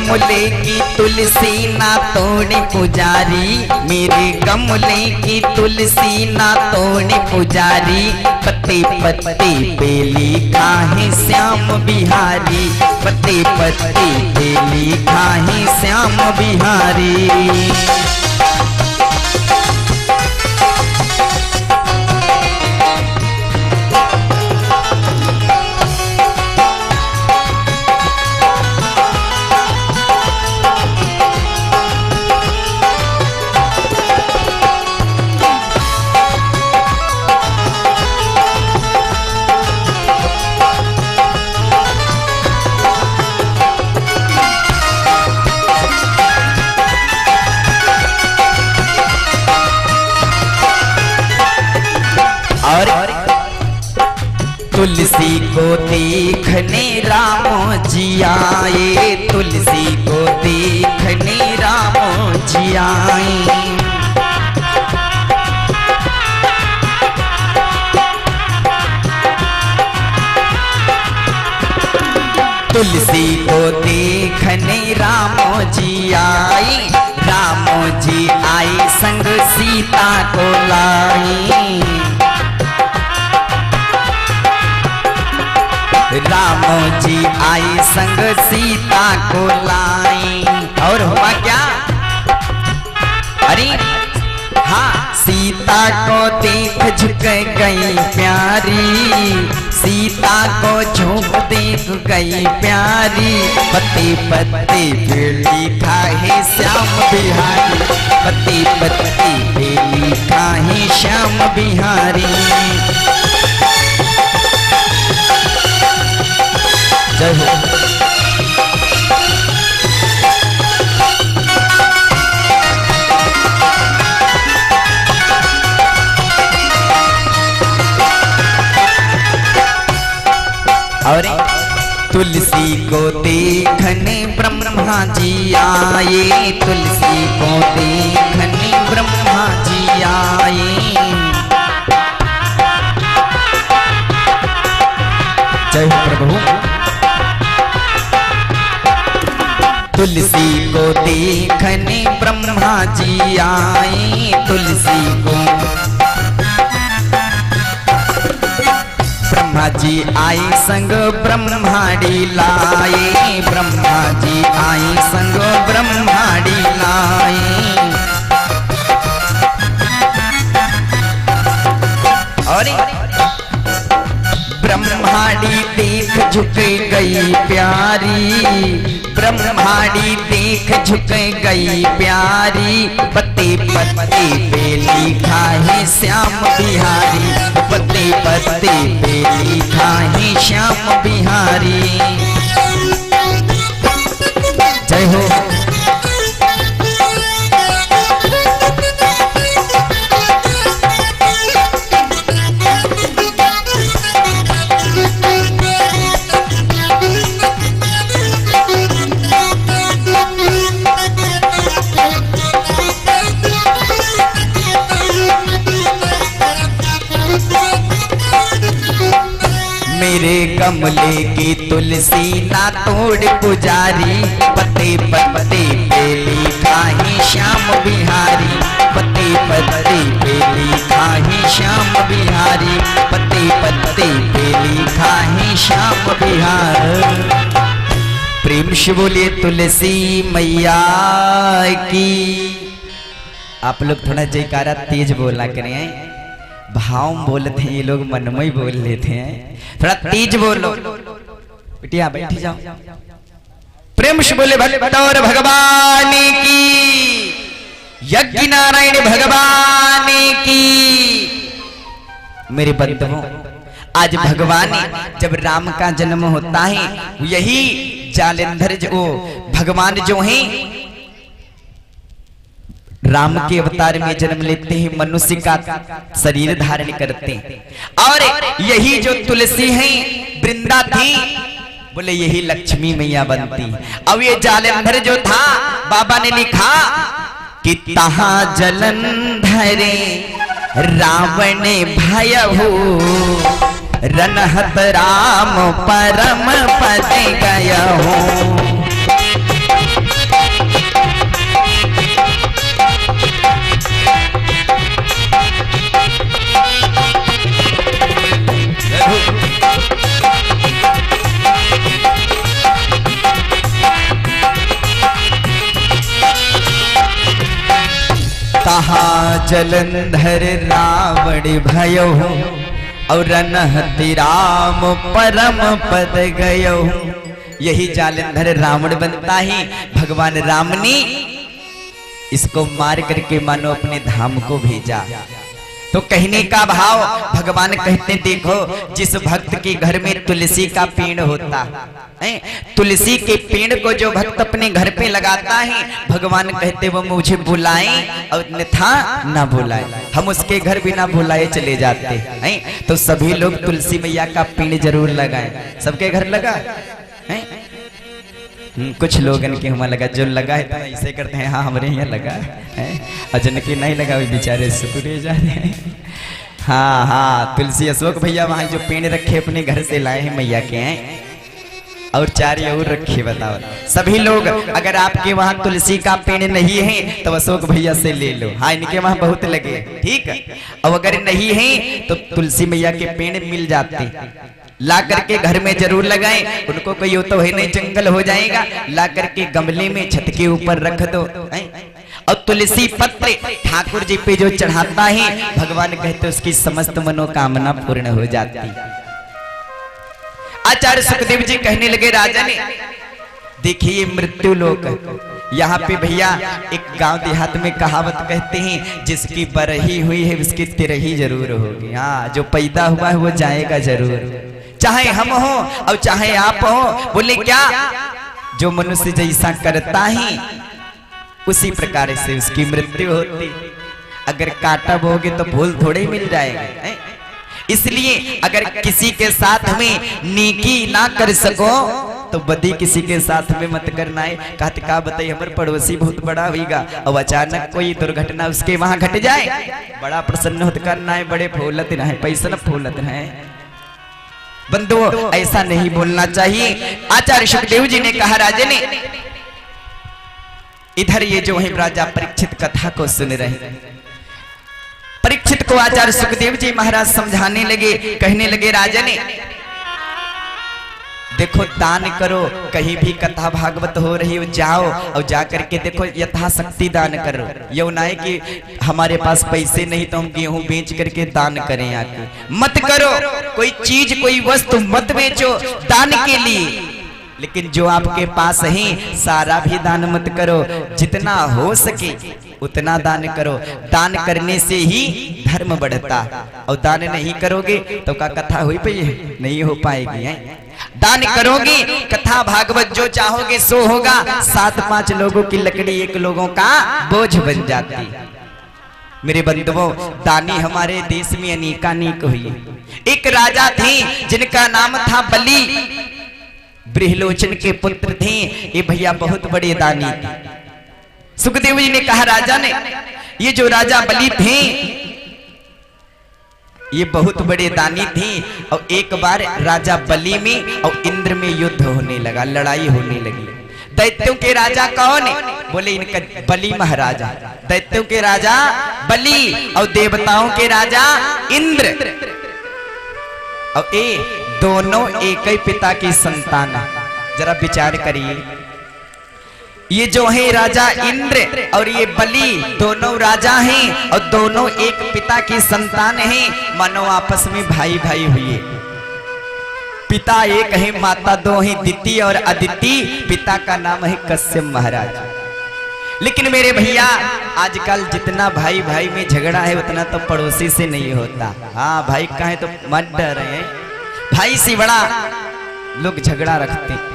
गमले की तुलसी ना तोड़े पुजारी, मेरे गमले की तुलसी ना तोड़े पुजारी, पत्ते पत्ते पे लिखा है श्याम बिहारी, पत्ते पत्ते पे लिखा है श्याम बिहारी। तुलसी को देखने राम जी आए, तुलसी को देखने राम जी आए। तुलसी को देखने राम जी आए, राम जी आए संग सीता को लाई, राम जी आई संग सीता को लाई। और हुआ क्या? अरे हाँ, सीता को देख झुक गई प्यारी, सीता को झुक देख गई प्यारी, पत्ते पत्ते पे लिखा है श्याम बिहारी, पत्ते पत्ते पे लिखा है श्याम बिहारी। जय हो। और तुलसी को देखने ब्रह्मा जी आए, तुलसी को देखने ब्रह्मा जी आए, जय हो प्रभु। तुलसी को देखने ब्रह्मा जी आए, तुलसी को ब्रह्मा जी आए संग ब्रह्माड़ी लाए, ब्रह्मा जी आए संग ब्रह्माड़ी लाए। और ब्रह्माड़ी देख झुक गई प्यारी, ब्रह्माड़ी देख झुक गई प्यारी, पत्ते पत्ते पे लिखा है श्याम बिहारी, पत्ते पत्ते पे लिखा है श्याम बिहारी। जय हो। मेरे गमले की तुलसी ना तोड़ पुजारी, पत्ते पत्ते पे लिखा है श्याम बिहारी, पत्ते पत्ते पे लिखा है श्याम बिहारी, पत्ते पत्ते पे लिखा है श्याम बिहारी। प्रेम से बोलिए तुलसी मैया की। आप लोग थोड़ा जयकारा तेज बोला करें, भाव बोलते हैं ये लोग मनमय बोल लेते हैं, थोड़ा तेज बोलो। बिटिया बैठी जाओ। प्रेम से बोले भक्त और भगवान की, यज्ञ नारायण भगवान की। मेरे बंधुओं, आज भगवान जब राम का जन्म होता है, यही जालंधर जो भगवान जो हैं राम के अवतार में जन्म लेते हैं, मनुष्य का शरीर धारण करते हैं। और यही जो तुलसी है वृंदा थी, बोले यही लक्ष्मी मैया बनती। अब ये जालंधर जो था, बाबा ने लिखा कि तहां जलंधरे रावण भय हो, रनहत राम परम पद गय हो। कहा जलंधर रावण भयो और नहति राम परम पद गयो। यही जालंधर रावण बनता ही भगवान राम ने इसको मार करके मानो अपने धाम को भेजा। तो कहने का भाव भगवान कहते देखो जिस भक्त के घर में तुलसी का पेड़ होता है, तुलसी के पेड़ को जो भक्त अपने घर पे लगाता है, भगवान कहते वो मुझे बुलाए और अन्यथा ना बुलाए, हम उसके घर बिना बुलाए चले जाते हैं। तो सभी लोग तुलसी मैया का पेड़ जरूर लगाए। सबके घर लगा है? कुछ लोगन के वहां लगा, जो लगा है तो ऐसे करते हैं हाँ हमारे यहाँ लगा है, और जिनके नहीं लगा वो बेचारे सुकुरे जा रहे हैं। हाँ हाँ तुलसी अशोक भैया वहां जो पेड़ रखे अपने घर से लाए हैं मैया के हैं, और 4 और रखे। बताओ सभी लोग अगर आपके वहां तुलसी का पेड़ नहीं है तो अशोक भैया से ले लो। हाँ इनके वहां बहुत लगे, ठीक है। और अगर नहीं है तो तुलसी मैया के पेड़ मिल जाते, ला करके घर में जरूर लगाएं। उनको कोई तो है नहीं जंगल हो जाएगा, ला करके गमले में छत के ऊपर रख दो। और तुलसी पत्र ठाकुर जी पे जो चढ़ाता है, भगवान कहते उसकी समस्त मनोकामना पूर्ण हो जाती। आचार्य सुखदेव जी कहने लगे राजा ने देखिए मृत्यु लोक, यहाँ पे भैया एक गांव देहात में कहावत कहते हैं जिसकी बरही हुई है उसकी तिरही जरूर होगी। हाँ जो पैदा हुआ है वो जाएगा जरूर, चाहे हम हो और चाहे आप हो। बोले क्या? जो मनुष्य जैसा करता है उसी प्रकार से उसकी मृत्यु होती। अगर कांटा बोगे तो फूल थोड़े मिल जाएगा। इसलिए अगर किसी के साथ में नेकी ना कर सको तो बदी किसी के साथ में मत करना है। कहते का बताइए हमारे पड़ोसी बहुत बड़ा होगा और अचानक कोई दुर्घटना उसके वहां घट जाए, बड़ा प्रसन्न होता करना है, बड़े फूलत रहे, पैसा न फूलत रहे। बंधुओं ऐसा नहीं बोलना चाहिए। आचार्य सुखदेव जी ने कहा राजा ने, इधर ये जो है राजा परीक्षित कथा को सुन रहे। परीक्षित को आचार्य सुखदेव जी महाराज समझाने लगे, कहने लगे राजा ने देखो दान करो, कहीं भी कथा भागवत हो रही हो जाओ और जा करके देखो यथाशक्ति दान करो। यो ना है कि हमारे पास पैसे नहीं तो हम गेहूं बेच करके दान करें, आके मत करो। कोई चीज कोई वस्तु मत बेचो दान के लिए, लेकिन जो आपके पास है सारा भी दान मत करो, जितना हो सके उतना दान करो। दान करने से ही धर्म बढ़ता, और दान नहीं करोगे तो क्या कथा हो पाई नहीं हो पाएगी है? दान करोगे कथा भागवत जो चाहोगे सो होगा। 7-5 लोगों की लकड़ी 1 लोगों का बोझ बन जाती। मेरे बंधुओं दानी हमारे देश में अनेकानेक हुई। एक राजा थे जिनका नाम था बलि, बृहलोचन के पुत्र थे। ये भैया बहुत बड़े दानी थे। सुखदेव जी ने कहा राजा ने, ये जो राजा बलि थे ये बहुत बड़े दानी थे। और एक बार राजा बलि में और इंद्र में युद्ध होने लगा, लड़ाई होने लगी। दैत्यों के राजा कौन? बोले इनका बलि महाराजा। दैत्यों के राजा बलि और देवताओं के राजा इंद्र। और ये दोनों एक ही पिता की संतान। जरा विचार करिए, ये जो है राजा इंद्र और ये बलि दोनों राजा हैं और दोनों एक पिता की संतान हैं। मानो आपस में भाई भाई हुए। पिता एक है, माता 2 है, दिति और अदिति। पिता का नाम है कश्यप महाराज। लेकिन मेरे भैया आजकल जितना भाई भाई में झगड़ा है उतना तो पड़ोसी से नहीं होता। हाँ भाई कहे तो मत डर रहे हैं, भाई से बड़ा लोग झगड़ा रखते।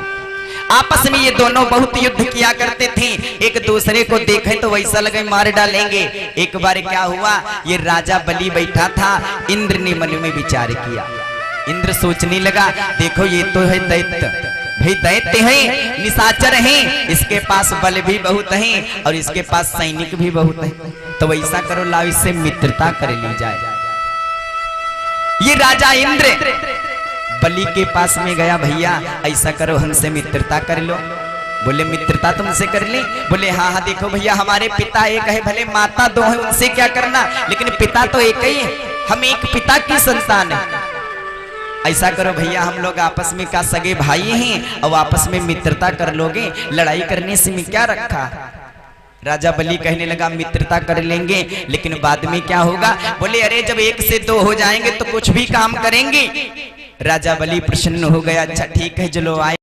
आपस में ये दोनों बहुत युद्ध किया करते थे, एक दूसरे को देखे तो वैसा लगे मार डालेंगे। एक बार क्या हुआ, ये राजा बलि बैठा था, इंद्र ने मन में विचार किया। इंद्र सोचने लगा देखो ये तो है दैत्य, भाई दैत्य है, निशाचर है, इसके पास बल भी बहुत है और इसके पास सैनिक भी बहुत है। तो वैसा करो लाओ इससे मित्रता कर ली जाए। ये राजा इंद्र बलि के पास में गया, भैया ऐसा करो हमसे मित्रता कर लो। बोले मित्रता तुमसे कर ली? बोले हाँ हाँ देखो भैया हमारे पिता एक है, भले माता 2 है, उनसे क्या करना, लेकिन पिता तो एक ही है, हम एक पिता की संतान है। ऐसा करो भैया हम लोग आपस में का सगे भाई हैं और आपस में मित्रता कर लोगे, लड़ाई करने से में क्या रखा। राजा बलि कहने लगा मित्रता कर लेंगे, लेकिन बाद में क्या होगा? बोले अरे जब 1 से 2 हो जाएंगे तो कुछ भी काम करेंगे। राजा बलि प्रसन्न हो गया। अच्छा ठीक है, चलो आए